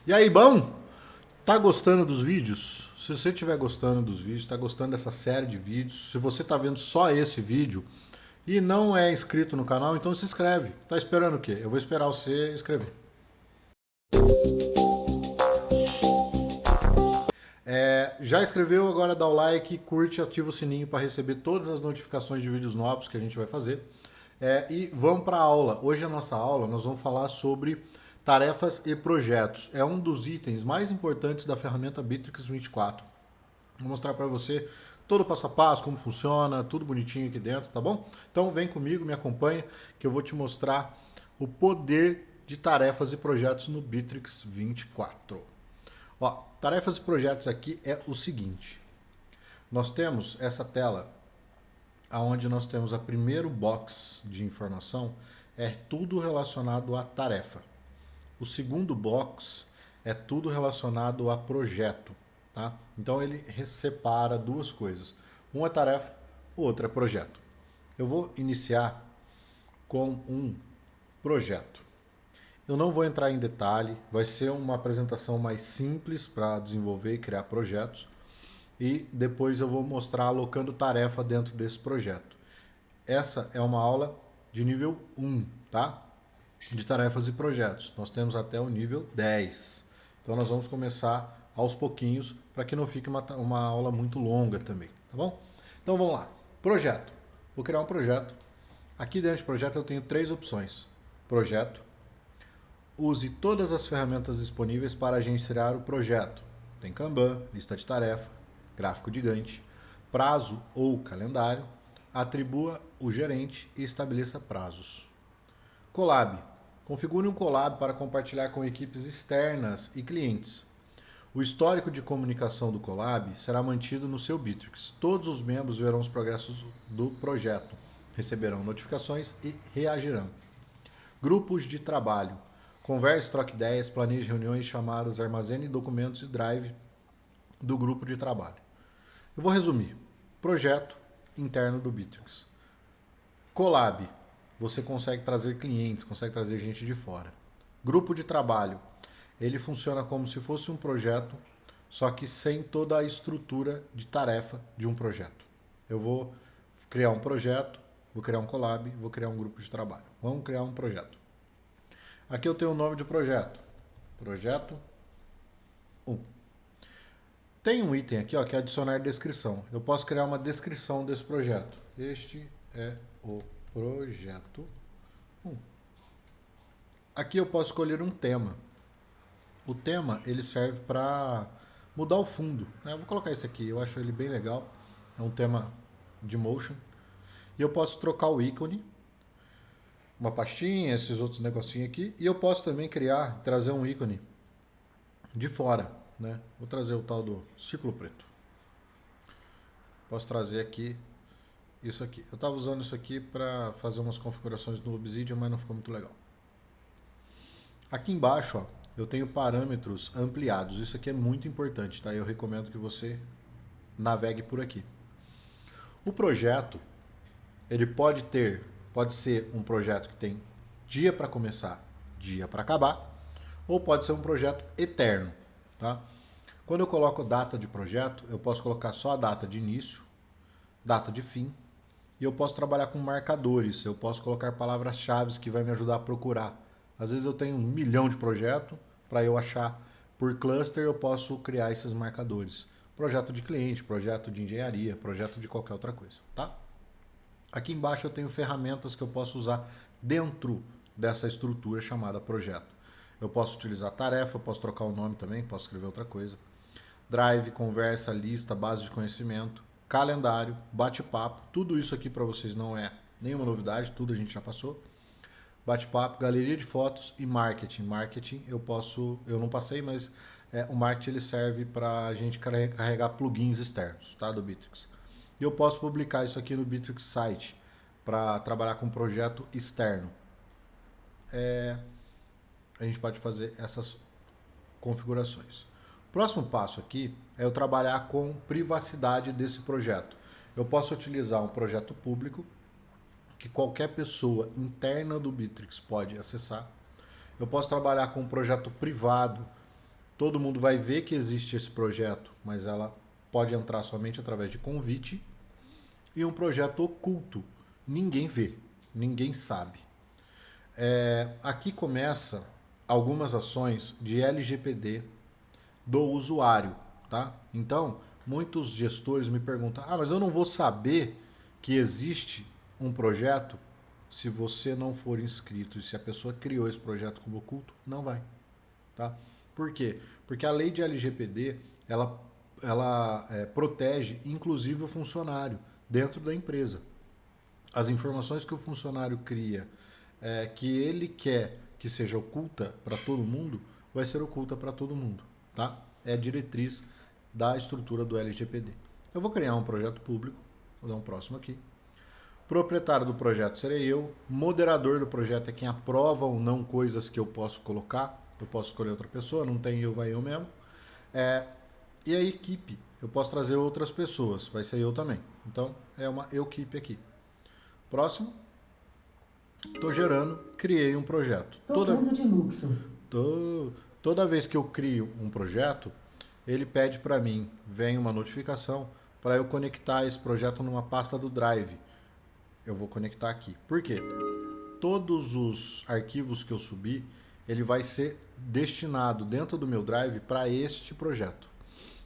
E aí, bom? Tá gostando dos vídeos? Se você estiver gostando dos vídeos, tá gostando dessa série de vídeos, se você tá vendo só esse vídeo e não é inscrito no canal, então se inscreve. Tá esperando o quê? Eu vou esperar você inscrever. Já escreveu? Agora dá o like, curte, ativa o sininho para receber todas as notificações de vídeos novos que a gente vai fazer. E vamos para a aula. Hoje a nossa aula nós vamos falar sobre tarefas e projetos. É um dos itens mais importantes da ferramenta Bitrix 24. Vou mostrar para você todo o passo a passo, como funciona, tudo bonitinho aqui dentro, tá bom? Então vem comigo, me acompanha, que eu vou te mostrar o poder de tarefas e projetos no Bitrix 24. Ó, tarefas e projetos aqui é o seguinte. Nós temos essa tela onde nós temos a primeiro box de informação, é tudo relacionado à tarefa. O segundo box é tudo relacionado a projeto, tá? Então ele separa duas coisas. Um é tarefa, o outro é projeto. Eu vou iniciar com um projeto. Eu não vou entrar em detalhe, vai ser uma apresentação mais simples para desenvolver e criar projetos. E depois eu vou mostrar alocando tarefa dentro desse projeto. Essa é uma aula de nível 1, tá? De tarefas e projetos. Nós temos até o nível 10. Então nós vamos começar aos pouquinhos para que não fique uma aula muito longa também, tá bom? Então vamos lá. Projeto. Vou criar um projeto. Aqui dentro de projeto eu tenho três opções. Projeto. Use todas as ferramentas disponíveis para gerenciar o projeto. Tem Kanban, lista de tarefa, gráfico de Gantt, prazo ou calendário. Atribua o gerente e estabeleça prazos. Colab. Configure um Colab para compartilhar com equipes externas e clientes. O histórico de comunicação do Colab será mantido no seu Bitrix. Todos os membros verão os progressos do projeto, receberão notificações e reagirão. Grupos de trabalho. Converse, troque ideias, planeje reuniões, chamadas, armazene documentos e drive do grupo de trabalho. Eu vou resumir. Projeto interno do Bitrix. Colab. Você consegue trazer clientes, consegue trazer gente de fora. Grupo de trabalho. Ele funciona como se fosse um projeto, só que sem toda a estrutura de tarefa de um projeto. Eu vou criar um projeto, vou criar um collab, vou criar um grupo de trabalho. Vamos criar um projeto. Aqui eu tenho o nome de projeto. Projeto 1. Tem um item aqui, ó, que é adicionar descrição. Eu posso criar uma descrição desse projeto. Este é o projeto 1. Aqui eu posso escolher um tema. O tema ele serve para mudar o fundo, né? Eu vou colocar esse aqui, eu acho ele bem legal. É um tema de motion. E eu posso trocar o ícone, uma pastinha, esses outros negocinhos aqui. E eu posso também criar, trazer um ícone de fora, né? Vou trazer o tal do círculo preto. Posso trazer aqui isso aqui. Eu estava usando isso aqui para fazer umas configurações no Obsidian, mas não ficou muito legal. Aqui embaixo, ó, eu tenho parâmetros ampliados. Isso aqui é muito importante, tá? Eu recomendo que você navegue por aqui. O projeto, ele pode ser um projeto que tem dia para começar, dia para acabar, ou pode ser um projeto eterno, tá? Quando eu coloco data de projeto, eu posso colocar só a data de início, data de fim, e eu posso trabalhar com marcadores, eu posso colocar palavras-chave que vai me ajudar a procurar. Às vezes eu tenho 1 milhão de projetos, para eu achar por cluster eu posso criar esses marcadores. Projeto de cliente, projeto de engenharia, projeto de qualquer outra coisa, tá? Aqui embaixo eu tenho ferramentas que eu posso usar dentro dessa estrutura chamada projeto. Eu posso utilizar tarefa, eu posso trocar o nome também, posso escrever outra coisa. Drive, conversa, lista, base de conhecimento, calendário, bate-papo, tudo isso aqui para vocês não é nenhuma novidade, tudo a gente já passou. Bate-papo, galeria de fotos e marketing. Marketing eu não passei, mas o marketing ele serve para a gente carregar plugins externos, tá, do Bitrix. E eu posso publicar isso aqui no Bitrix Site para trabalhar com um projeto externo. A gente pode fazer essas configurações. O próximo passo aqui é eu trabalhar com privacidade desse projeto. Eu posso utilizar um projeto público que qualquer pessoa interna do Bitrix pode acessar. Eu posso trabalhar com um projeto privado Todo mundo vai ver que existe esse projeto, mas ela pode entrar somente através de convite. E um projeto oculto. Ninguém vê, ninguém sabe. Aqui começa algumas ações de LGPD do usuário, tá? Então, muitos gestores me perguntam: ah, mas eu não vou saber que existe um projeto se você não for inscrito. E se a pessoa criou esse projeto como oculto, não vai, tá? Por quê? Porque a lei de LGPD, ela protege inclusive o funcionário dentro da empresa. As informações que o funcionário cria, que ele quer que seja oculta para todo mundo, vai ser oculta para todo mundo, tá? É a diretriz da estrutura do LGPD. Eu vou criar um projeto público, vou dar um próximo aqui. Proprietário do projeto serei eu, moderador do projeto é quem aprova ou não coisas que eu posso colocar, eu posso escolher outra pessoa, não tem eu, vai eu mesmo. E a equipe, eu posso trazer outras pessoas, vai ser eu também. Então, é uma equipe aqui. Próximo. Estou gerando, criei um projeto. Toda vez que eu crio um projeto, ele pede para mim, vem uma notificação para eu conectar esse projeto numa pasta do Drive. Eu vou conectar aqui. Por quê? Todos os arquivos que eu subir, ele vai ser destinado dentro do meu Drive para este projeto.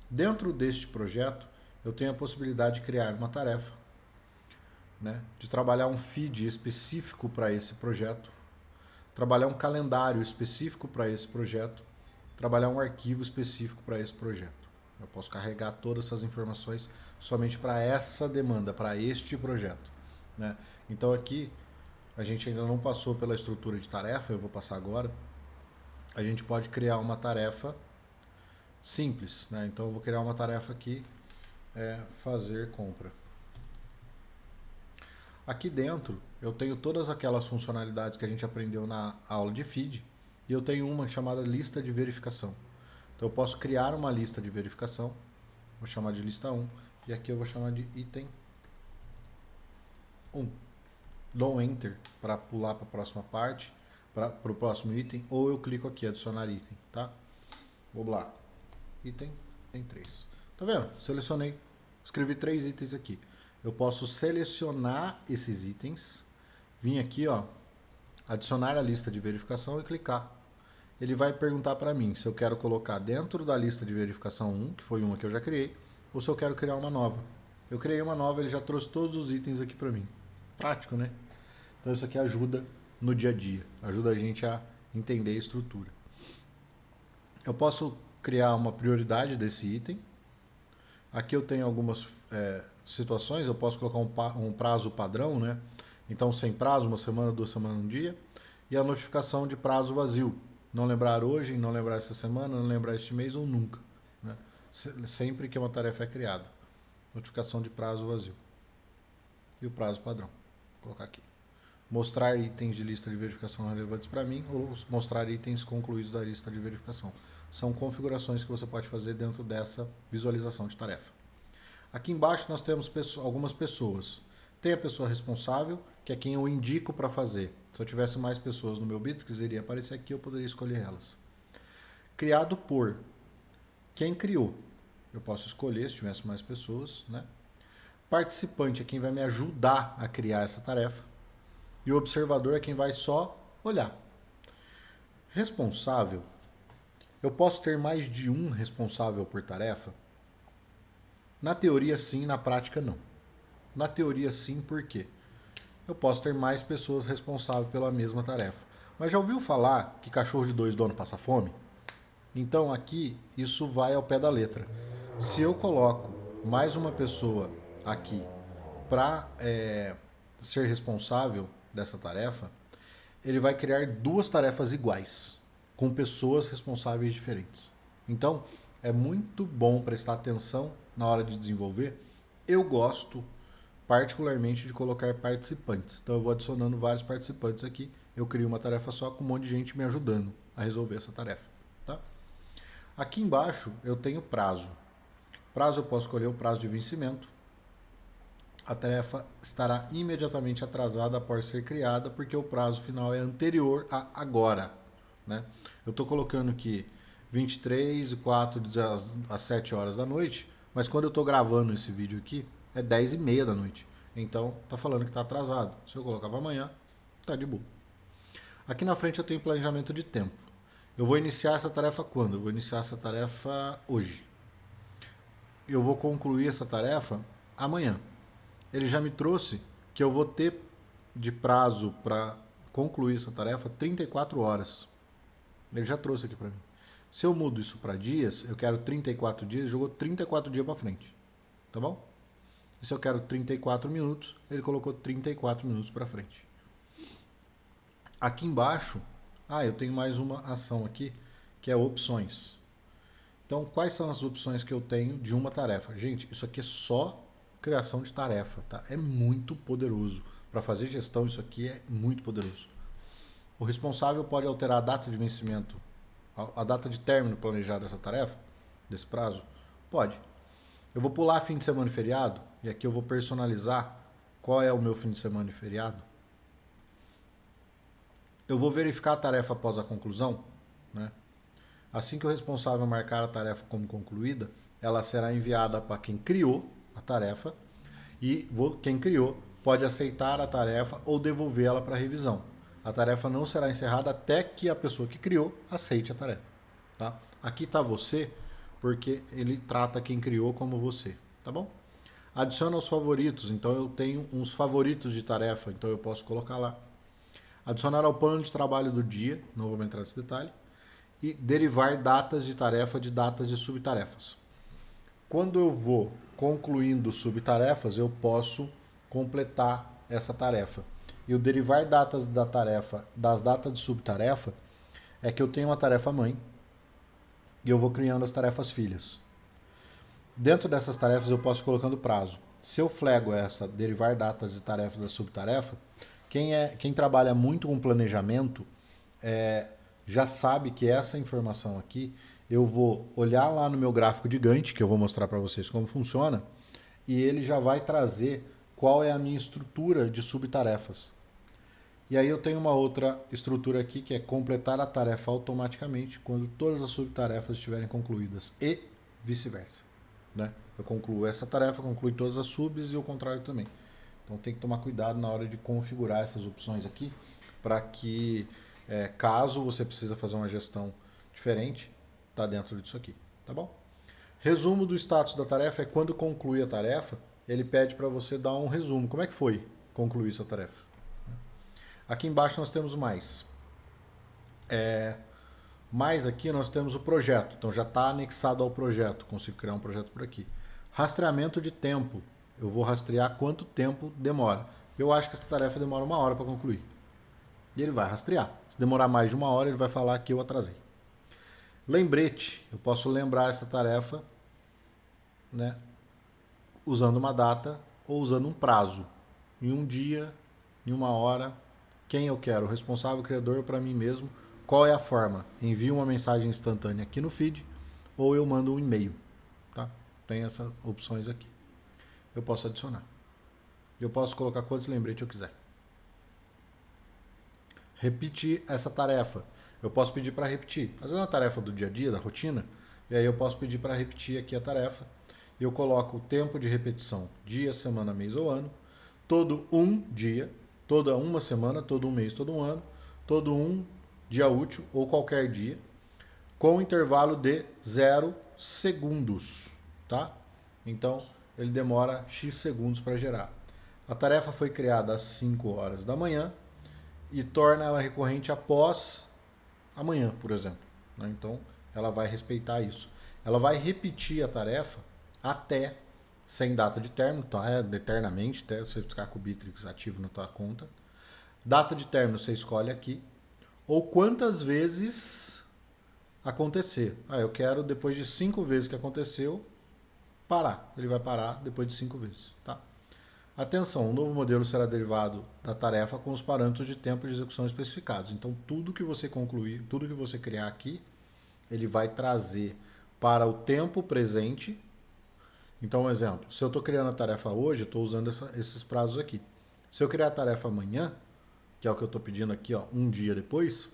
Dentro deste projeto, eu tenho a possibilidade de criar uma tarefa, né, de trabalhar um feed específico para esse projeto, trabalhar um calendário específico para esse projeto, trabalhar um arquivo específico para esse projeto. Eu posso carregar todas essas informações somente para essa demanda, para este projeto, né? Então aqui a gente ainda não passou pela estrutura de tarefa, eu vou passar agora. A gente pode criar uma tarefa simples, né? Então eu vou criar uma tarefa aqui, fazer compra. Aqui dentro eu tenho todas aquelas funcionalidades que a gente aprendeu na aula de feed e eu tenho uma chamada lista de verificação. Então eu posso criar uma lista de verificação, vou chamar de lista 1 e aqui eu vou chamar de item 1. Dou um enter para pular para a próxima parte, para o próximo item, ou eu clico aqui, adicionar item, tá? Vou lá, item tem 3. Tá vendo? Selecionei, escrevi 3 itens aqui. Eu posso selecionar esses itens, vir aqui, ó, adicionar a lista de verificação e clicar. Ele vai perguntar para mim se eu quero colocar dentro da lista de verificação 1, que foi uma que eu já criei, ou se eu quero criar uma nova. Eu criei uma nova, ele já trouxe todos os itens aqui para mim. Prático, né? Então isso aqui ajuda no dia a dia, ajuda a gente a entender a estrutura. Eu posso criar uma prioridade desse item. Aqui eu tenho algumas situações, eu posso colocar um prazo padrão, né? Então, sem prazo, 1 semana, 2 semanas, 1 dia. E a notificação de prazo vazio. Não lembrar hoje, não lembrar essa semana, não lembrar este mês ou nunca, né? Sempre que uma tarefa é criada. Notificação de prazo vazio. E o prazo padrão. Vou colocar aqui. Mostrar itens de lista de verificação relevantes para mim ou mostrar itens concluídos da lista de verificação. São configurações que você pode fazer dentro dessa visualização de tarefa. Aqui embaixo nós temos algumas pessoas. Tem a pessoa responsável, que é quem eu indico para fazer. Se eu tivesse mais pessoas no meu Bitrix, iria aparecer aqui, eu poderia escolher elas. Criado por quem criou. Eu posso escolher se tivesse mais pessoas, né? Participante é quem vai me ajudar a criar essa tarefa. E o observador é quem vai só olhar. Responsável. Eu posso ter mais de um responsável por tarefa? Na teoria sim, na prática não. Na teoria sim, por quê? Eu posso ter mais pessoas responsáveis pela mesma tarefa. Mas já ouviu falar que cachorro de 2 donos passa fome? Então aqui isso vai ao pé da letra. Se eu coloco mais uma pessoa aqui para ser responsável dessa tarefa, ele vai criar 2 tarefas iguais, com pessoas responsáveis diferentes. Então, é muito bom prestar atenção na hora de desenvolver. Eu gosto particularmente de colocar participantes. Então, eu vou adicionando vários participantes aqui. Eu crio uma tarefa só com um monte de gente me ajudando a resolver essa tarefa. Tá? Aqui embaixo, eu tenho prazo. Prazo, eu posso escolher o prazo de vencimento. A tarefa estará imediatamente atrasada após ser criada, porque o prazo final é anterior a agora, né? Eu estou colocando que 23h04 às 7 horas da noite, mas quando eu estou gravando esse vídeo aqui, é 10h30 da noite. Então, tá falando que está atrasado. Se eu colocar para amanhã, tá de boa. Aqui na frente eu tenho planejamento de tempo. Eu vou iniciar essa tarefa quando? Eu vou iniciar essa tarefa hoje. Eu vou concluir essa tarefa amanhã. Ele já me trouxe que eu vou ter de prazo para concluir essa tarefa 34 horas. Ele já trouxe aqui para mim. Se eu mudo isso para dias, eu quero 34 dias, jogou 34 dias para frente. Tá bom? E se eu quero 34 minutos, ele colocou 34 minutos para frente. Aqui embaixo, eu tenho mais uma ação aqui, que é opções. Então, quais são as opções que eu tenho de uma tarefa? Gente, isso aqui é só criação de tarefa, tá? É muito poderoso. Para fazer gestão, isso aqui é muito poderoso. O responsável pode alterar a data de vencimento, a data de término planejada dessa tarefa, desse prazo? Pode. Eu vou pular fim de semana e feriado, e aqui eu vou personalizar qual é o meu fim de semana e feriado. Eu vou verificar a tarefa após a conclusão, né? Assim que o responsável marcar a tarefa como concluída, ela será enviada para quem criou a tarefa e quem criou pode aceitar a tarefa ou devolvê-la para revisão. A tarefa não será encerrada até que a pessoa que criou aceite a tarefa. Tá? Aqui está você, porque ele trata quem criou como você. Tá bom? Adiciona os favoritos. Então eu tenho uns favoritos de tarefa, então eu posso colocar lá. Adicionar ao plano de trabalho do dia, não vou entrar nesse detalhe. E derivar datas de tarefa de datas de subtarefas. Quando eu vou concluindo subtarefas, eu posso completar essa tarefa. E o derivar datas da tarefa das datas de subtarefa é que eu tenho uma tarefa mãe e eu vou criando as tarefas filhas. Dentro dessas tarefas eu posso ir colocando prazo. Se eu flego essa derivar datas de tarefa da subtarefa, quem trabalha muito com planejamento já sabe que essa informação aqui eu vou olhar lá no meu gráfico de Gantt, que eu vou mostrar para vocês como funciona, e ele já vai trazer qual é a minha estrutura de subtarefas. E aí eu tenho uma outra estrutura aqui que é completar a tarefa automaticamente quando todas as subtarefas estiverem concluídas e vice-versa. Né? Eu concluo essa tarefa, concluo todas as subs e o contrário também. Então tem que tomar cuidado na hora de configurar essas opções aqui para que caso você precisa fazer uma gestão diferente, está dentro disso aqui, tá bom? Resumo do status da tarefa é quando conclui a tarefa, ele pede para você dar um resumo. Como é que foi concluir essa tarefa? Aqui embaixo nós temos mais. Mais aqui nós temos o projeto, então já está anexado ao projeto, consigo criar um projeto por aqui. Rastreamento de tempo, eu vou rastrear quanto tempo demora. Eu acho que essa tarefa demora 1 hora para concluir. E ele vai rastrear. Se demorar mais de 1 hora, ele vai falar que eu atrasei. Lembrete, eu posso lembrar essa tarefa, né, usando uma data ou usando um prazo. Em um dia, em 1 hora, quem eu quero, o responsável, o criador, para mim mesmo. Qual é a forma? Envio uma mensagem instantânea aqui no feed ou eu mando um e-mail. Tá? Tem essas opções aqui. Eu posso adicionar. Eu posso colocar quantos lembretes eu quiser. Repetir essa tarefa. Eu posso pedir para repetir. Às vezes é uma tarefa do dia a dia, da rotina, e aí eu posso pedir para repetir aqui a tarefa. Eu coloco o tempo de repetição, dia, semana, mês ou ano, todo um dia, toda uma semana, todo um mês, todo um ano, todo um dia útil ou qualquer dia, com intervalo de 0 segundos, tá? Então, ele demora X segundos para gerar. A tarefa foi criada às 5 horas da manhã e torna ela recorrente após amanhã, por exemplo. Né? Então, ela vai respeitar isso. Ela vai repetir a tarefa até, sem data de término, tá? Eternamente, até você ficar com o Bittrex ativo na tua conta. Data de término você escolhe aqui. Ou quantas vezes acontecer. Eu quero, depois de 5 vezes que aconteceu, parar. Ele vai parar depois de 5 vezes. Tá? Atenção, o novo modelo será derivado da tarefa com os parâmetros de tempo de execução especificados. Então, tudo que você concluir, tudo que você criar aqui, ele vai trazer para o tempo presente. Então, um exemplo, se eu estou criando a tarefa hoje, eu estou usando esses prazos aqui. Se eu criar a tarefa amanhã, que é o que eu estou pedindo aqui, ó, um dia depois,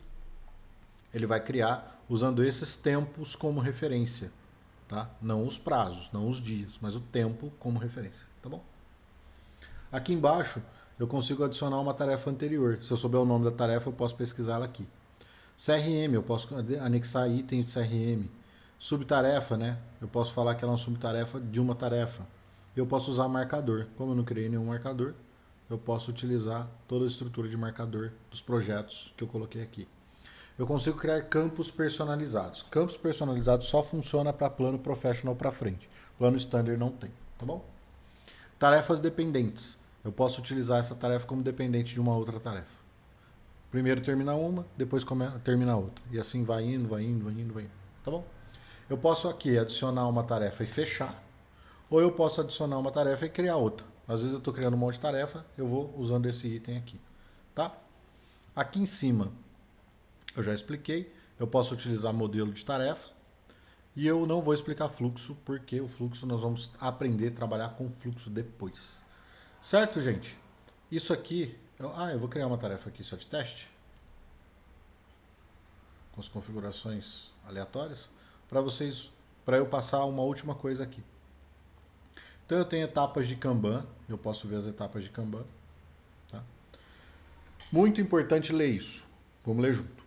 Ele vai criar usando esses tempos como referência, tá? Não os prazos, não os dias, mas o tempo como referência, tá bom? Aqui embaixo eu consigo adicionar uma tarefa anterior. Se eu souber o nome da tarefa, eu posso pesquisar ela aqui. CRM, eu posso anexar itens de CRM. Subtarefa, né? Eu posso falar que ela é uma subtarefa de uma tarefa. Eu posso usar marcador. Como eu não criei nenhum marcador, eu posso utilizar toda a estrutura de marcador dos projetos que eu coloquei aqui. Eu consigo criar campos personalizados. Campos personalizados só funciona para plano professional para frente. Plano standard não tem, tá bom? Tarefas dependentes. Eu posso utilizar essa tarefa como dependente de uma outra tarefa. Primeiro termina uma, depois termina outra. E assim vai indo, vai indo, vai indo, vai indo. Tá bom? Eu posso aqui adicionar uma tarefa e fechar. Ou eu posso adicionar uma tarefa e criar outra. Às vezes eu estou criando um monte de tarefa, eu vou usando esse item aqui. Tá? Aqui em cima, eu já expliquei. Eu posso utilizar modelo de tarefa. E eu não vou explicar fluxo, porque o fluxo nós vamos aprender a trabalhar com fluxo depois. Certo, gente? Isso aqui... eu vou criar uma tarefa aqui só de teste. Com as configurações aleatórias. Para eu passar uma última coisa aqui. Então eu tenho etapas de Kanban. Eu posso ver as etapas de Kanban. Tá? Muito importante ler isso. Vamos ler junto.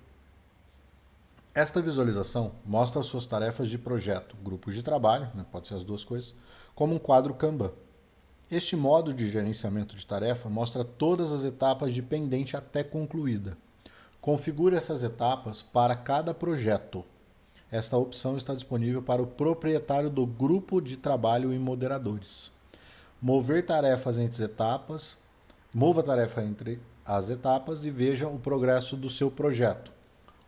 Esta visualização mostra as suas tarefas de projeto, grupos de trabalho, né, pode ser as duas coisas, como um quadro Kanban. Este modo de gerenciamento de tarefa mostra todas as etapas de pendente até concluída. Configure essas etapas para cada projeto. Esta opção está disponível para o proprietário do grupo de trabalho e moderadores. Mover tarefas entre etapas, mova a tarefa entre as etapas e veja o progresso do seu projeto.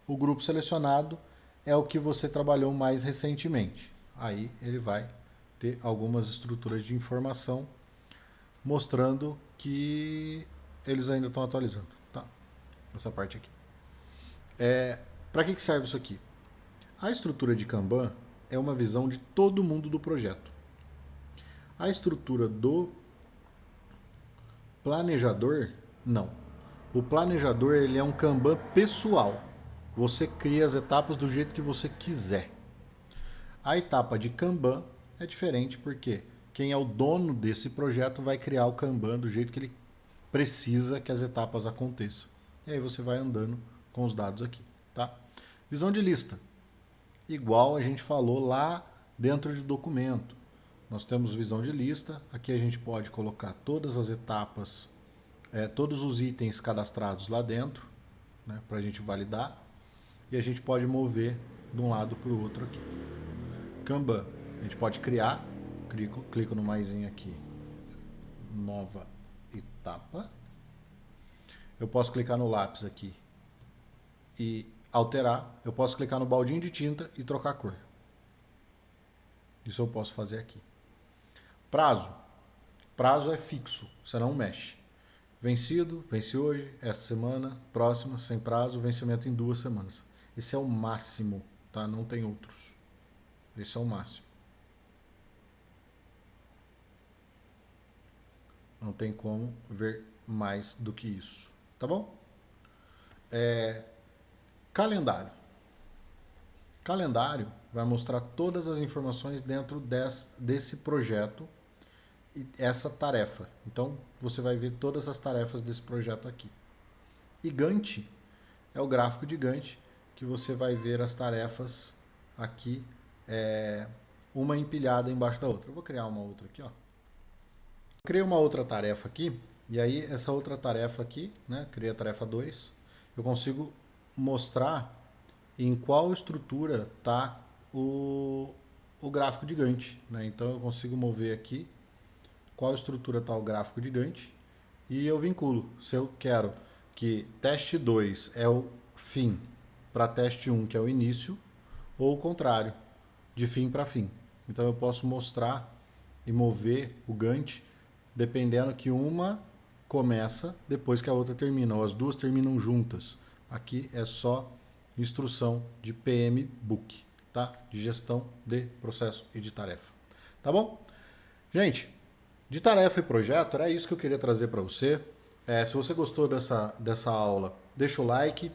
O grupo selecionado é o que você trabalhou mais recentemente. Aí ele vai ter algumas estruturas de informação mostrando que eles ainda estão atualizando. Tá? Essa parte aqui. Para que serve isso aqui? A estrutura de Kanban é uma visão de todo mundo do projeto. A estrutura do planejador, não. O planejador ele é um Kanban pessoal. Você cria as etapas do jeito que você quiser. A etapa de Kanban é diferente porque quem é o dono desse projeto vai criar o Kanban do jeito que ele precisa que as etapas aconteçam. E aí você vai andando com os dados aqui, tá? Visão de lista. Igual a gente falou lá dentro de documento. Nós temos visão de lista. Aqui a gente pode colocar todas as etapas, todos os itens cadastrados lá dentro, né, para a gente validar. E a gente pode mover de um lado para o outro aqui. Kanban. A gente pode criar. Clico no maisinho aqui. Nova etapa. Eu posso clicar no lápis aqui e alterar. Eu posso clicar no baldinho de tinta e trocar a cor. Isso eu posso fazer aqui. Prazo. Prazo é fixo. Você não mexe. Vencido, vence hoje, esta semana, próxima, sem prazo, vencimento em 2 semanas. Esse é o máximo, tá? Não tem outros. Esse é o máximo. Não tem como ver mais do que isso, tá bom? Calendário. Calendário vai mostrar todas as informações dentro desse projeto e essa tarefa. Então, você vai ver todas as tarefas desse projeto aqui. E Gantt é o gráfico de Gantt, que você vai ver as tarefas aqui, uma empilhada embaixo da outra. Eu vou criar uma outra aqui, ó. Criei uma outra tarefa aqui, e aí essa outra tarefa aqui, né, criei a tarefa 2, eu consigo mostrar em qual estrutura está o gráfico de Gantt, né? Então eu consigo mover aqui qual estrutura está o gráfico de Gantt e eu vinculo. Se eu quero que teste 2 é o fim para teste 1, que é o início, ou o contrário, de fim para fim. Então eu posso mostrar e mover o Gantt dependendo que uma começa depois que a outra termina, ou as duas terminam juntas. Aqui é só instrução de PM Book, tá? De gestão de processo e de tarefa. Tá bom? Gente, de tarefa e projeto, era isso que eu queria trazer para você. Se você gostou dessa aula, deixa o like.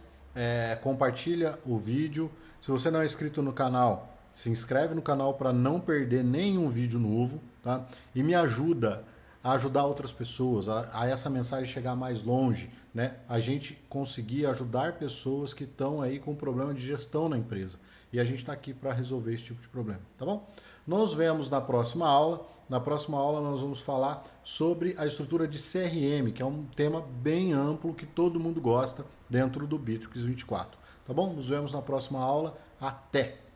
compartilha o vídeo. Se você não é inscrito no canal, se inscreve no canal para não perder nenhum vídeo novo, tá? E me ajuda a ajudar outras pessoas, a essa mensagem chegar mais longe, né? A gente conseguir ajudar pessoas que estão aí com problema de gestão na empresa. E a gente está aqui para resolver esse tipo de problema, tá bom? Nos vemos na próxima aula. Na próxima aula nós vamos falar sobre a estrutura de CRM, que é um tema bem amplo que todo mundo gosta dentro do Bitrix 24. Tá bom? Nos vemos na próxima aula. Até!